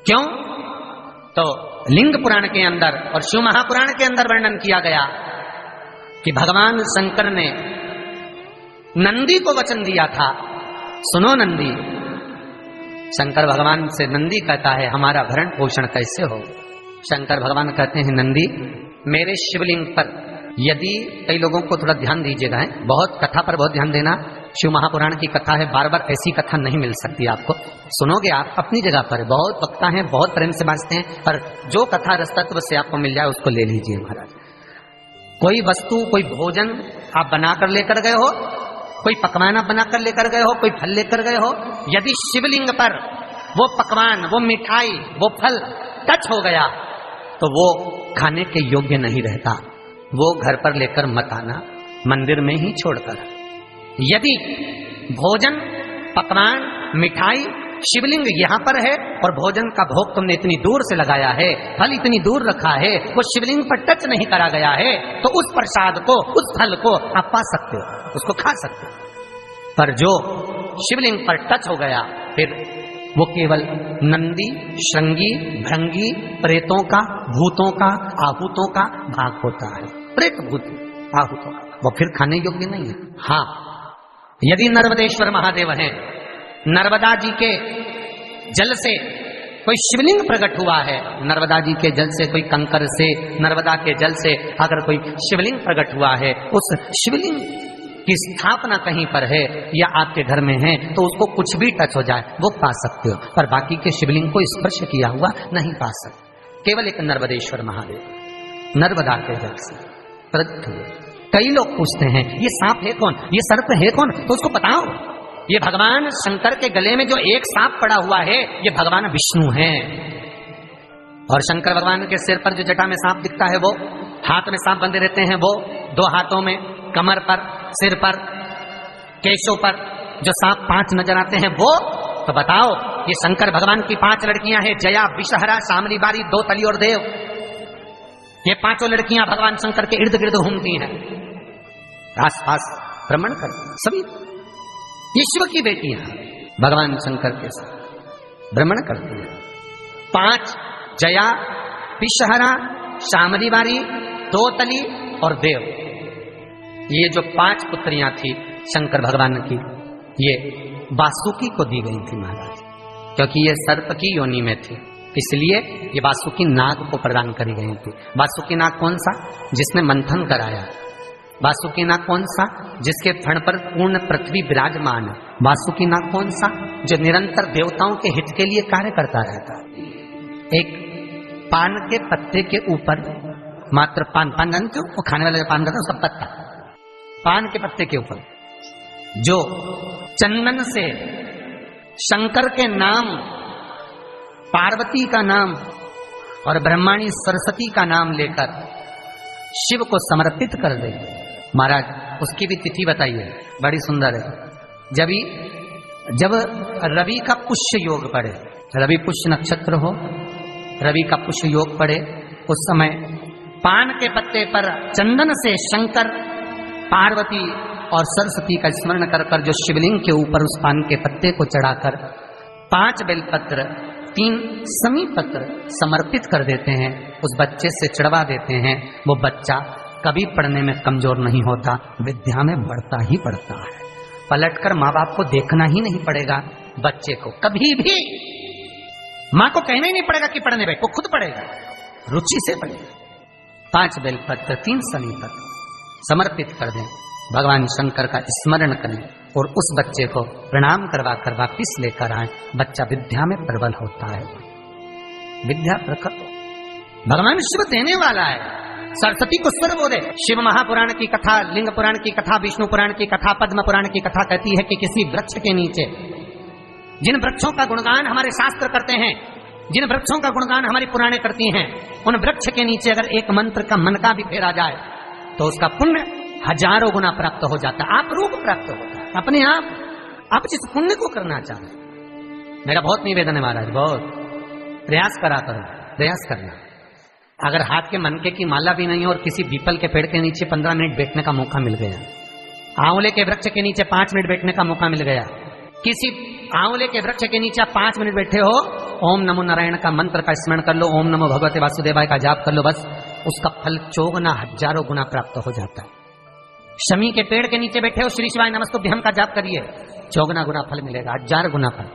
क्यों? तो लिंग पुराण के अंदर और शिव महापुराण के अंदर वर्णन किया गया कि भगवान शंकर ने नंदी को वचन दिया था, सुनो नंदी। शंकर भगवान से नंदी कहता है हमारा भरण पोषण कैसे हो? शंकर भगवान कहते हैं नंदी मेरे शिवलिंग पर, यदि कई लोगों को थोड़ा ध्यान दीजिएगा, है बहुत कथा पर बहुत ध्यान देना, शिव महापुराण की कथा है, बार बार ऐसी कथा नहीं मिल सकती आपको। सुनोगे आप अपनी जगह पर, बहुत वक्ता हैं, बहुत प्रेम से बांचते हैं, पर जो कथा रसतत्व से आपको मिल जाए उसको ले लीजिए महाराज। कोई वस्तु, कोई भोजन आप बनाकर लेकर गए हो, कोई पकवान आप बनाकर लेकर गए हो, कोई फल लेकर गए हो, यदि शिवलिंग पर वो पकवान, वो मिठाई, वो फल टच हो गया तो वो खाने के योग्य नहीं रहता, वो घर पर लेकर मत आना, मंदिर में ही छोड़कर। यदि भोजन, पकवान, मिठाई, शिवलिंग यहाँ पर है और भोजन का भोग तुमने इतनी दूर से लगाया है, फल इतनी दूर रखा है, वो शिवलिंग पर टच नहीं करा गया है, तो उस प्रसाद को, उस फल को आप पा सकते हो, उसको खा सकते हो। पर जो शिवलिंग पर टच हो गया फिर वो केवल नंदी, श्रृंगी, भृंगी, प्रेतों का, भूतों का, आहूतों का भाग होता है। प्रेत, भूत, आहूतों का, वो फिर खाने योग्य नहीं है। हाँ, यदि नर्मदेश्वर महादेव हैं, नर्मदा जी के जल से कोई शिवलिंग प्रकट हुआ है, नर्मदा जी के जल से, कोई कंकर से, नर्मदा के जल से अगर कोई शिवलिंग प्रकट हुआ है, उस शिवलिंग की स्थापना कहीं पर है या आपके घर में है, तो उसको कुछ भी टच हो जाए वो पा सकते हो, पर बाकी के शिवलिंग को स्पर्श किया हुआ नहीं पा सकते। केवल एक नर्मदेश्वर महादेव, नर्मदा के जल से प्रकट हुए। कई लोग पूछते हैं ये सांप है कौन, ये सर्प है कौन, तो उसको बताओ ये भगवान शंकर के गले में जो एक सांप पड़ा हुआ है ये भगवान विष्णु हैं। और शंकर भगवान के सिर पर जो जटा में सांप दिखता है, वो हाथ में सांप बंधे रहते हैं, वो दो हाथों में, कमर पर, सिर पर, केशों पर जो सांप 5 नजर आते हैं वो, तो बताओ ये शंकर भगवान की 5 लड़कियां हैं, जया, विषहरा, शामली बारी, दो तली और देव। ये 5 लड़कियां भगवान शंकर के इर्द गिर्द घूमती हैं, आस पास भ्रमण करती, सभी ये शिव की बेटियां भगवान शंकर के साथ भ्रमण करती हैं। 5 जया, विषहरा, शामली बारी, दो तली और देव, ये जो 5 पुत्रियां थी शंकर भगवान की, ये वासुकी को दी गई थी महाराज, क्योंकि ये सर्प की योनि में थी, इसलिए ये वासुकी नाग को प्रदान करी गई थी। वासुकी नाग कौन सा? जिसने मंथन कराया। वासुकी नाग कौन सा? जिसके फण पर पूर्ण पृथ्वी विराजमान है। वासुकी नाग कौन सा? जो निरंतर देवताओं के हित के लिए कार्य करता रहता है। एक पान के पत्ते के ऊपर, मात्र पान जानते हो, वो खाने वाला जो पान करता है उसका पत्ता, पान के पत्ते के ऊपर जो चंदन से शंकर के नाम, पार्वती का नाम और ब्रह्माणी सरस्वती का नाम लेकर शिव को समर्पित कर दे महाराज, उसकी भी तिथि बताइए, बड़ी सुंदर है। जब रवि का पुष्य योग पड़े, रवि पुष्य नक्षत्र हो, रवि का पुष्य योग पड़े, उस समय पान के पत्ते पर चंदन से शंकर, पार्वती और सरस्वती का स्मरण कर कर जो शिवलिंग के ऊपर उस पान के पत्ते को चढ़ाकर 5 बेलपत्र, 3 समी पत्र समर्पित कर देते हैं, उस बच्चे से चढ़वा देते हैं, वो बच्चा कभी पढ़ने में कमजोर नहीं होता, विद्या में बढ़ता ही बढ़ता है। पलटकर माँ बाप को देखना ही नहीं पड़ेगा बच्चे को, कभी भी माँ को कहना ही नहीं पड़ेगा कि पढ़ने बैठ, वो खुद पढ़ेगा, रुचि से पढ़ेगा। 5 बेलपत्र, 3 समी पत्र समर्पित कर दें, भगवान शंकर का स्मरण करें और उस बच्चे को प्रणाम करवा कर वापिस लेकर आए, बच्चा विद्या में प्रबल होता है, विद्या प्रकट। भगवान शिव देने वाला है, सरस्वती को स्वर बोले। शिव महापुराण की कथा, लिंग पुराण की कथा, विष्णु पुराण की कथा, पद्म पुराण की कथा कहती है कि किसी वृक्ष के नीचे, जिन वृक्षों का गुणगान हमारे शास्त्र करते हैं, जिन वृक्षों का गुणगान हमारी पुराणे करती हैं, उन वृक्ष के नीचे अगर एक मंत्र का मनका भी फेरा जाए तो उसका पुण्य हजारों गुना प्राप्त हो जाता है, आप रूप प्राप्त होता है अपने आप जिस पुण्य को करना चाहते। मेरा बहुत निवेदन है महाराज, बहुत प्रयास करा करो, प्रयास करना। अगर हाथ के मनके की माला भी नहीं हो और किसी पीपल के पेड़ के नीचे 15 मिनट बैठने का मौका मिल गया, आंवले के वृक्ष के नीचे 5 मिनट बैठने का मौका मिल गया, किसी आंवले के वृक्ष के नीचे 5 मिनट बैठे हो ओम नमो नारायण का मंत्र का स्मरण कर लो, ओम नमो भगवते वासुदेवाय का जाप कर लो, बस उसका फल 54 हजारों गुना प्राप्त हो जाता है। शमी के पेड़ के नीचे बैठे हो, श्री शिवाय नमस्तुभ्यम का जाप करिए, 54 गुना फल मिलेगा, 1000 गुना फल।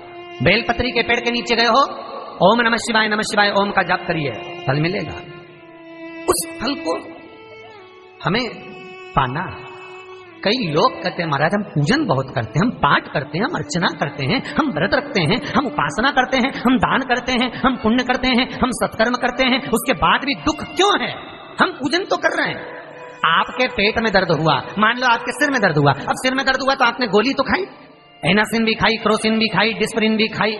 बेलपत्री के पेड़ के नीचे गए हो, ओम नमः शिवाय ओम का जाप करिए, फल मिलेगा। उस फल को हमें पाना। कई लोग कहते हैं महाराज हम पूजन बहुत करते हैं, हम पाठ करते हैं, हम अर्चना करते हैं, हम व्रत रखते हैं, हम उपासना करते हैं, हम दान करते हैं, हम पुण्य करते हैं, हम सत्कर्म करते हैं, उसके बाद भी दुख क्यों है? हम पूजन तो कर रहे हैं। आपके पेट में दर्द हुआ, मान लो आपके सिर में दर्द हुआ, अब सिर में दर्द हुआ तो आपने गोली तो खाई, एनासिन भी खाई, क्रोसिन भी खाई, डिस्परिन भी खाई,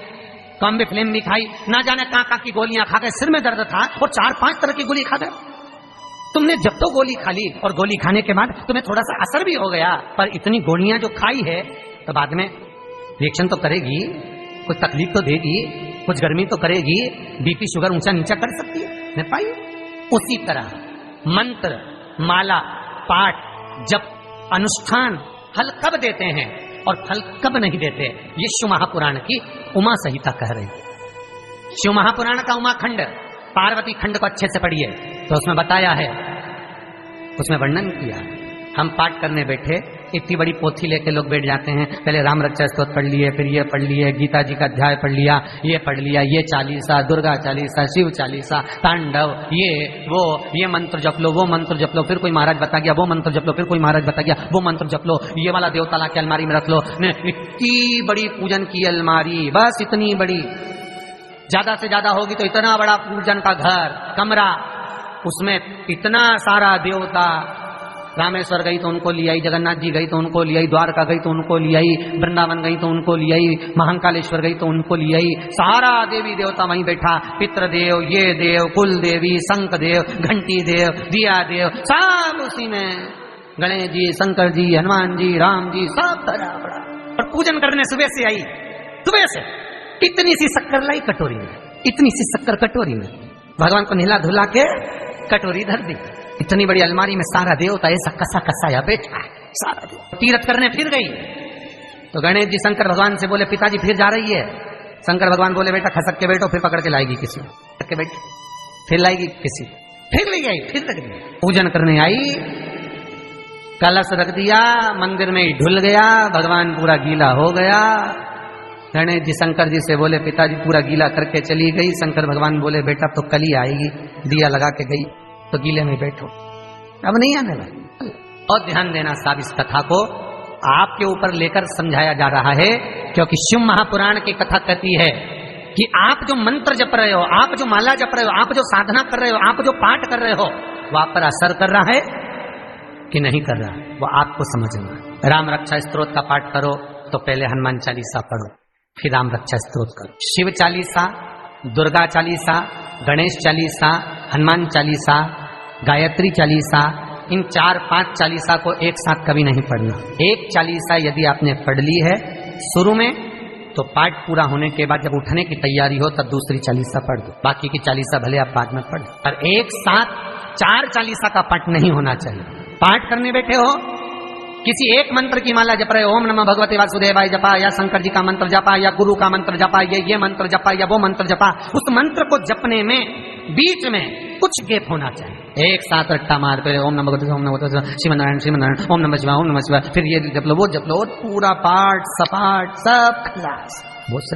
कॉम्बिफ्लेम भी खाई, ना जाने कहां की गोलियां खा गए, सिर में दर्द था और 4-5 तरह की गोली खा गए। तुमने जब तो गोली खा ली और गोली खाने के बाद तुम्हें थोड़ा सा असर भी हो गया, पर इतनी गोलियां जो खाई है तो बाद में रिएक्शन तो करेगी, कुछ तकलीफ तो देगी, कुछ गर्मी तो करेगी, बीपी शुगर ऊंचा नीचा कर सकती है, पाई। उसी तरह मंत्र, माला, पाठ, जप, अनुष्ठान फल कब देते हैं और फल कब नहीं देते, ये शिव महापुराण की उमा संहिता कह रही है। शिव महापुराण का उमा खंड, पार्वती खंड को अच्छे से पढ़िए तो उसमें बताया है, उसमें वर्णन किया। हम पाठ करने बैठे, इतनी बड़ी पोथी लेके लोग बैठ जाते हैं, पहले राम रक्षा स्तोत्र पढ़ लिए, फिर ये पढ़ लिए, गीता जी का अध्याय पढ़ लिया, ये पढ़ लिया, ये चालीसा, दुर्गा चालीसा, शिव चालीसा, तांडव, ये मंत्र जप लो, वो मंत्र जप लो, फिर कोई महाराज बता गया वो मंत्र जप लो, फिर कोई महाराज बता गया वो मंत्र जप लो, ये वाला देवता ला के अलमारी में रख लो। इतनी बड़ी पूजन की अलमारी, बस इतनी बड़ी, ज्यादा से ज्यादा होगी तो इतना बड़ा पूजन का घर, कमरा, उसमें इतना सारा देवता। रामेश्वर गई तो उनको ले आई, जगन्नाथ जी गई तो उनको ले आई, द्वारका गई तो उनको ले आई, वृंदावन गई तो उनको ले आई, महाकालेश्वर गई तो उनको ले आई, सारा देवी देवता वहीं बैठा, पितृदेव, ये देव, कुल देवी, शंख देव, घंटी देव, दिया देव, सब उसी में, गणेश जी, शंकर जी, हनुमान जी, राम जी, सब धरा पड़ा। और पूजन करने सुबह से आई, सुबह से इतनी सी शक्कर लाई कटोरी में, इतनी सी शक्कर कटोरी में, भगवान को नहला धुला के कटोरी धर दी। इतनी बड़ी अलमारी में सारा देवता ऐसा कसा कसाया बैठा है, सारा देव। तीर्थ करने फिर गई तो गणेश जी शंकर भगवान से बोले पिताजी फिर जा रही है। शंकर भगवान बोले बेटा खसक के बैठो, फिर पकड़ के लाएगी किसी, के बैठ फिर लाएगी किसी, फिर ले आई, फिर रख दी। पूजन करने आई, कलश रख दिया, मंदिर में ही ढुल गया, भगवान पूरा गीला हो गया। गणेश जी शंकर जी से बोले पिताजी पूरा गीला करके चली गई। शंकर भगवान बोले बेटा तो कल ही आएगी, दिया लगा के गई तो गीले में बैठो, अब नहीं आने वाली। और ध्यान देना साहब, इस कथा को आपके ऊपर लेकर समझाया जा रहा है, क्योंकि शिव महापुराण की कथा कहती है कि आप जो मंत्र जप रहे हो, आप जो माला जप रहे हो, आप जो साधना कर रहे हो, आप जो पाठ कर रहे हो, वो आप पर असर कर रहा है कि नहीं कर रहा, वो आपको समझना। राम रक्षा स्तोत्र का पाठ करो तो पहले हनुमान चालीसा पढ़ो, फिर राम रक्षा स्तोत्र करो। शिव चालीसा, दुर्गा चालीसा, गणेश चालीसा, हनुमान चालीसा, गायत्री चालीसा, इन 4-5 चालीसा को एक साथ कभी नहीं पढ़ना। एक चालीसा यदि आपने पढ़ ली है शुरू में, तो पाठ पूरा होने के बाद जब उठने की तैयारी हो तब दूसरी चालीसा पढ़ दो, बाकी की चालीसा भले आप बाद में पढ़। पर एक साथ 4 चालीसा का पाठ नहीं होना चाहिए। पाठ करने बैठे हो, किसी एक मंत्र की माला जप रहे हो, ओम नमः भगवते वासुदेवाय जपा, या शंकर जी का मंत्र जपा, या गुरु का मंत्र जपा, ये मंत्र जपा, या वो मंत्र जपा, उस मंत्र को जपने में बीच में कुछ गैप होना चाहिए। एक साथ रट्टा मार पे ओम नमः भगवते, ओम नमः भगवते, श्रीमनारायण, ओम नमः शिवाय, ओम नमः शिवाय, फिर ये जप लो, वो जप लो, पूरा पाठ सपाट सब खलास।